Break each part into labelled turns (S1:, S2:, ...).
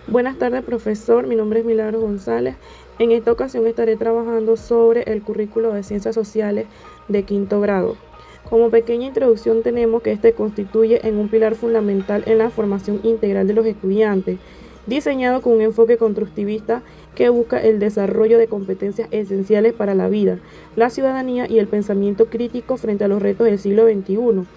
S1: Buenas tardes, profesor. Mi nombre es Milagros González. En esta ocasión estaré trabajando sobre el currículo de Ciencias Sociales de quinto grado. Como pequeña introducción tenemos que este constituye en un pilar fundamental en la formación integral de los estudiantes, diseñado con un enfoque constructivista que busca el desarrollo de competencias esenciales para la vida, la ciudadanía y el pensamiento crítico frente a los retos del siglo XXI.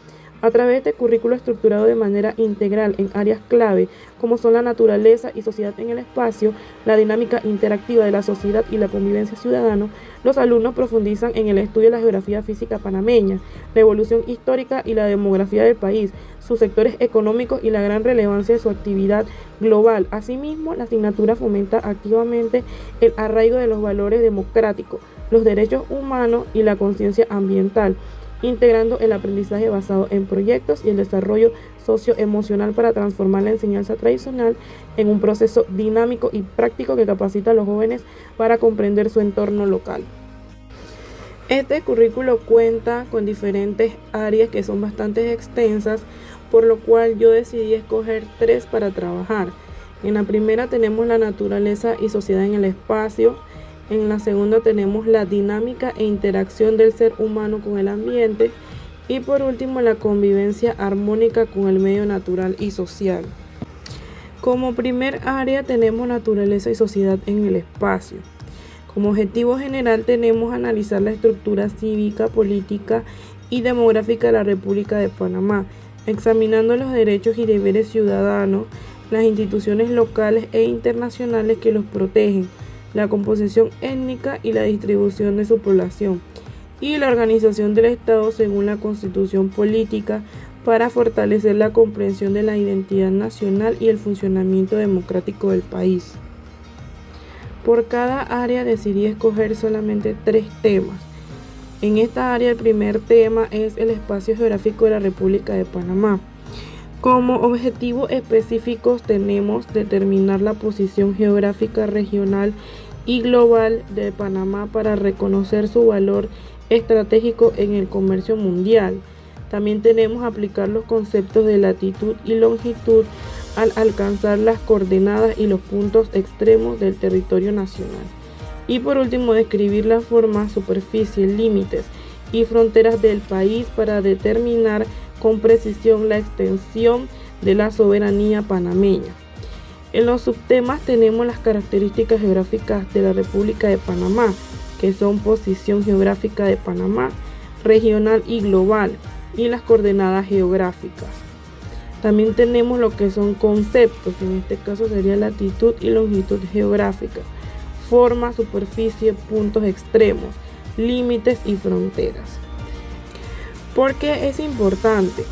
S1: A través de este currículo estructurado de manera integral en áreas clave como son la naturaleza y sociedad en el espacio, la dinámica interactiva de la sociedad y la convivencia ciudadana, los alumnos profundizan en el estudio de la geografía física panameña, la evolución histórica y la demografía del país, sus sectores económicos y la gran relevancia de su actividad global. Asimismo, la asignatura fomenta activamente el arraigo de los valores democráticos, los derechos humanos y la conciencia ambiental, integrando el aprendizaje basado en proyectos y el desarrollo socioemocional para transformar la enseñanza tradicional en un proceso dinámico y práctico que capacita a los jóvenes para comprender su entorno local. Este currículo cuenta con diferentes áreas que son bastante extensas, por lo cual yo decidí escoger 3 para trabajar. En la primera tenemos la naturaleza y sociedad en el espacio. En la segunda tenemos la dinámica e interacción del ser humano con el ambiente. Y por último, la convivencia armónica con el medio natural y social. Como primer área tenemos naturaleza y sociedad en el espacio. Como objetivo general tenemos analizar la estructura cívica, política y demográfica de la República de Panamá, examinando los derechos y deberes ciudadanos, las instituciones locales e internacionales que los protegen, la composición étnica y la distribución de su población, y la organización del Estado según la Constitución política para fortalecer la comprensión de la identidad nacional y el funcionamiento democrático del país. Por cada área decidí escoger solamente 3 temas. En esta área el primer tema es el espacio geográfico de la República de Panamá. Como objetivos específicos tenemos determinar la posición geográfica regional y global de Panamá para reconocer su valor estratégico en el comercio mundial. También tenemos aplicar los conceptos de latitud y longitud al alcanzar las coordenadas y los puntos extremos del territorio nacional. Y por último, describir la forma, superficie, límites y fronteras del país para determinar con precisión la extensión de la soberanía panameña. En los subtemas tenemos las características geográficas de la República de Panamá, que son posición geográfica de Panamá, regional y global, y las coordenadas geográficas. También tenemos lo que son conceptos, en este caso sería latitud y longitud geográfica, forma, superficie, puntos extremos, límites y fronteras. ¿Por qué es importante?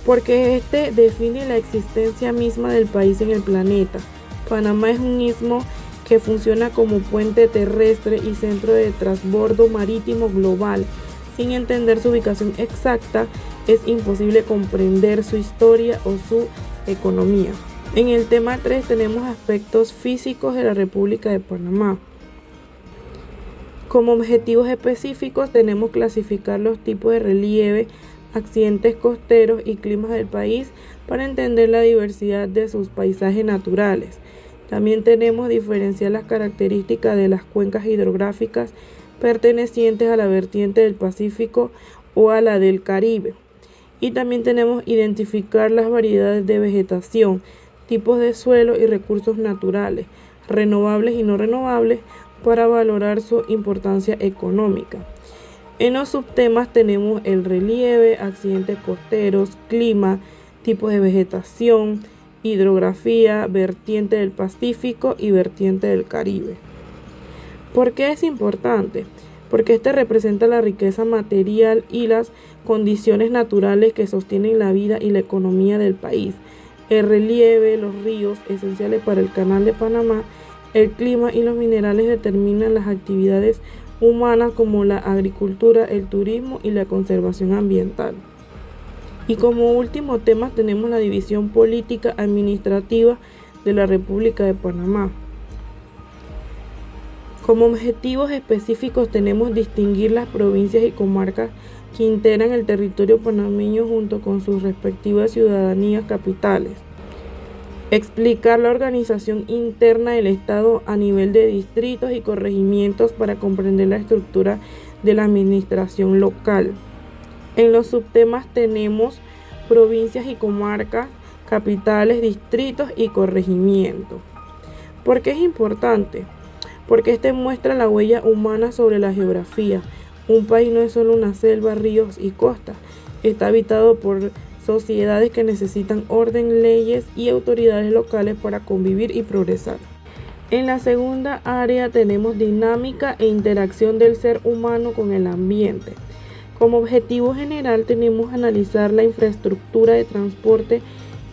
S1: Porque este define la existencia misma del país en el planeta. Panamá es un istmo que funciona como puente terrestre y centro de transbordo marítimo global. Sin entender su ubicación exacta, es imposible comprender su historia o su economía. En el tema 3 tenemos aspectos físicos de la República de Panamá. Como objetivos específicos tenemos clasificar los tipos de relieve, accidentes costeros y climas del país para entender la diversidad de sus paisajes naturales. También tenemos diferenciar las características de las cuencas hidrográficas pertenecientes a la vertiente del Pacífico o a la del Caribe. Y también tenemos identificar las variedades de vegetación, tipos de suelo y recursos naturales, renovables y no renovables, para valorar su importancia económica. En los subtemas tenemos el relieve, accidentes costeros, clima, tipos de vegetación, hidrografía, vertiente del Pacífico y vertiente del Caribe. ¿Por qué es importante? Porque este representa la riqueza material y las condiciones naturales que sostienen la vida y la economía del país. El relieve, los ríos, esenciales para el Canal de Panamá, el clima y los minerales determinan las actividades humanas como la agricultura, el turismo y la conservación ambiental. Y como último tema tenemos la división política administrativa de la República de Panamá. Como objetivos específicos tenemos distinguir las provincias y comarcas que integran el territorio panameño junto con sus respectivas ciudadanías capitales. Explicar la organización interna del Estado a nivel de distritos y corregimientos para comprender la estructura de la administración local. En los subtemas tenemos provincias y comarcas, capitales, distritos y corregimientos. ¿Por qué es importante? Porque este muestra la huella humana sobre la geografía. Un país no es solo una selva, ríos y costas. Está habitado por sociedades que necesitan orden, leyes y autoridades locales para convivir y progresar. En la segunda área tenemos dinámica e interacción del ser humano con el ambiente. Como objetivo general tenemos analizar la infraestructura de transporte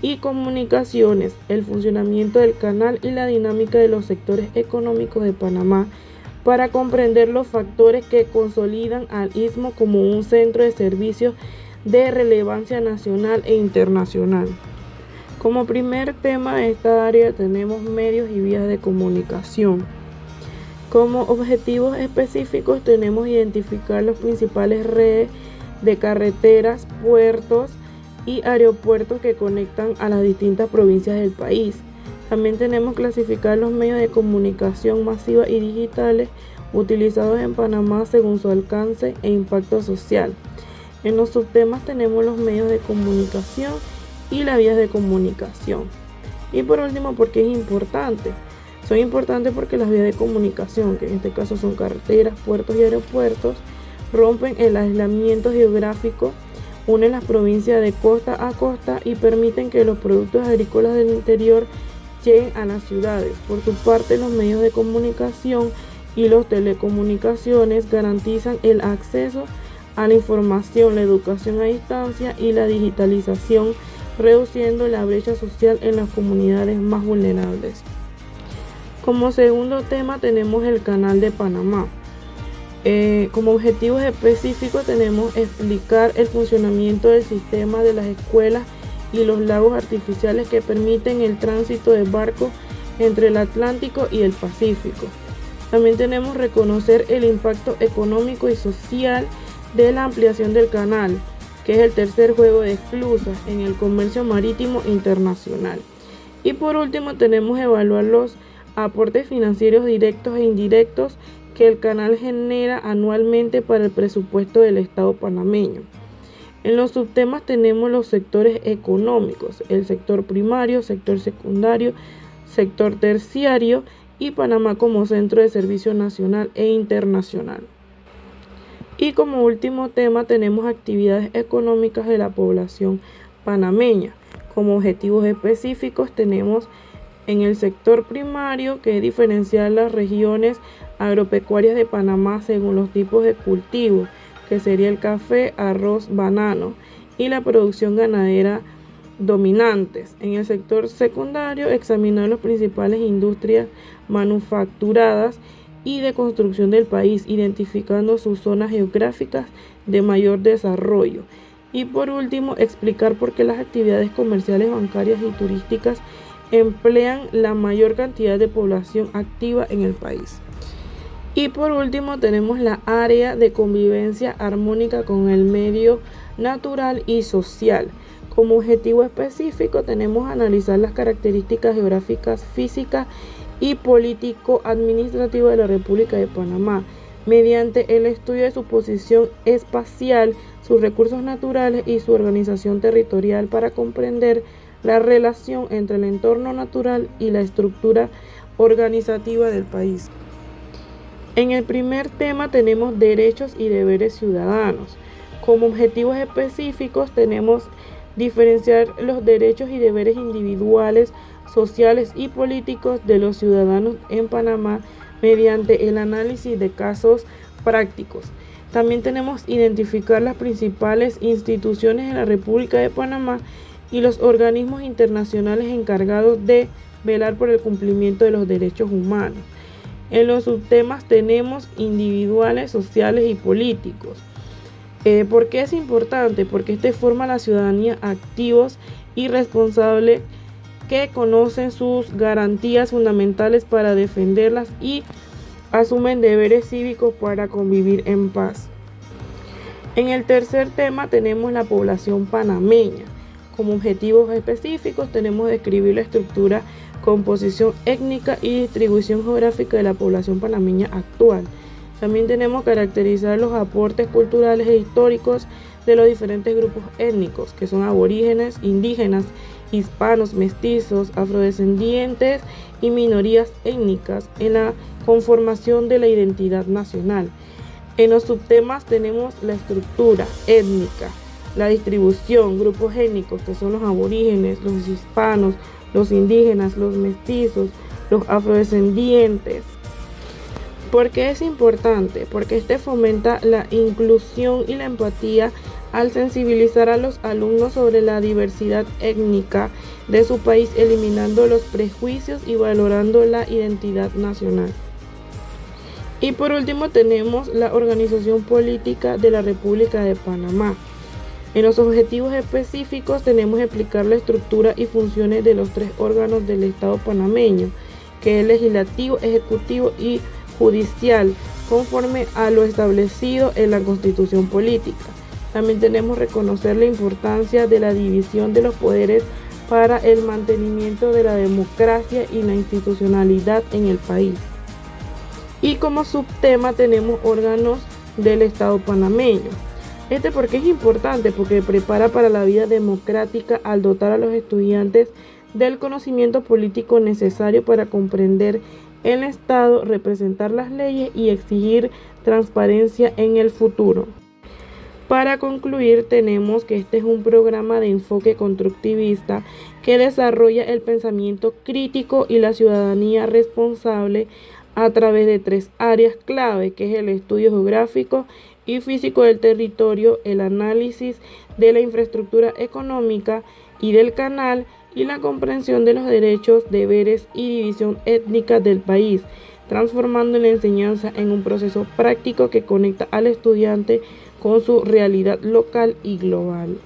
S1: y comunicaciones, el funcionamiento del canal y la dinámica de los sectores económicos de Panamá para comprender los factores que consolidan al Istmo como un centro de servicios de relevancia nacional e internacional. Como primer tema de esta área tenemos medios y vías de comunicación. Como objetivos específicos tenemos identificar las principales redes de carreteras, puertos y aeropuertos que conectan a las distintas provincias del país. También tenemos clasificar los medios de comunicación masiva y digitales utilizados en Panamá según su alcance e impacto social. En los subtemas tenemos los medios de comunicación y las vías de comunicación. Y por último, ¿por qué es importante? Son importantes porque las vías de comunicación, que en este caso son carreteras, puertos y aeropuertos, rompen el aislamiento geográfico, unen las provincias de costa a costa y permiten que los productos agrícolas del interior lleguen a las ciudades. Por su parte, los medios de comunicación y las telecomunicaciones garantizan el acceso a la información, la educación a distancia y la digitalización, reduciendo la brecha social en las comunidades más vulnerables. Como segundo tema tenemos el Canal de Panamá. Como objetivos específicos tenemos explicar el funcionamiento del sistema de las escuelas y los lagos artificiales que permiten el tránsito de barcos entre el Atlántico y el Pacífico. También tenemos reconocer el impacto económico y social de la ampliación del canal, que es el tercer juego de esclusas en el comercio marítimo internacional. Y por último tenemos evaluar los aportes financieros directos e indirectos que el canal genera anualmente para el presupuesto del Estado panameño. En los subtemas tenemos los sectores económicos, el sector primario, sector secundario, sector terciario y Panamá como centro de servicio nacional e internacional. Y como último tema tenemos actividades económicas de la población panameña. Como objetivos específicos tenemos en el sector primario, que es diferenciar las regiones agropecuarias de Panamá según los tipos de cultivo, que sería el café, arroz, banano, y la producción ganadera dominantes. En el sector secundario, examinar las principales industrias manufacturadas y de construcción del país, identificando sus zonas geográficas de mayor desarrollo. Y por último, explicar por qué las actividades comerciales, bancarias y turísticas emplean la mayor cantidad de población activa en el país. Y por último tenemos la área de convivencia armónica con el medio natural y social. Como objetivo específico tenemos analizar las características geográficas, físicas y político-administrativo de la República de Panamá, mediante el estudio de su posición espacial, sus recursos naturales y su organización territorial para comprender la relación entre el entorno natural y la estructura organizativa del país. En el primer tema tenemos derechos y deberes ciudadanos. Como objetivos específicos tenemos diferenciar los derechos y deberes individuales, sociales y políticos de los ciudadanos en Panamá mediante el análisis de casos prácticos. También tenemos identificar las principales instituciones en la República de Panamá y los organismos internacionales encargados de velar por el cumplimiento de los derechos humanos. En los subtemas tenemos individuales, sociales y políticos. ¿Por qué es importante? Porque este forma a la ciudadanía activos y responsables que conocen sus garantías fundamentales para defenderlas y asumen deberes cívicos para convivir en paz. En el tercer tema tenemos la población panameña. Como objetivos específicos tenemos describir la estructura, composición étnica y distribución geográfica de la población panameña actual. También tenemos caracterizar los aportes culturales e históricos de los diferentes grupos étnicos, que son aborígenes, indígenas, hispanos, mestizos, afrodescendientes y minorías étnicas en la conformación de la identidad nacional. En los subtemas tenemos la estructura étnica, la distribución, grupos étnicos, que son los aborígenes, los hispanos, los indígenas, los mestizos, los afrodescendientes. ¿Por qué es importante? Porque este fomenta la inclusión y la empatía al sensibilizar a los alumnos sobre la diversidad étnica de su país, eliminando los prejuicios y valorando la identidad nacional. Y por último tenemos la organización política de la República de Panamá. En los objetivos específicos tenemos explicar la estructura y funciones de los 3 órganos del Estado panameño, que es legislativo, ejecutivo y judicial, conforme a lo establecido en la Constitución política. También tenemos reconocer la importancia de la división de los poderes para el mantenimiento de la democracia y la institucionalidad en el país. Y como subtema tenemos órganos del Estado panameño. Porque es importante, porque prepara para la vida democrática al dotar a los estudiantes del conocimiento político necesario para comprender el Estado, representar las leyes y exigir transparencia en el futuro. Para concluir, tenemos que este es un programa de enfoque constructivista que desarrolla el pensamiento crítico y la ciudadanía responsable a través de 3 áreas clave, que es el estudio geográfico y físico del territorio, el análisis de la infraestructura económica y del canal, y la comprensión de los derechos, deberes y división étnica del país, transformando la enseñanza en un proceso práctico que conecta al estudiante con su realidad local y global.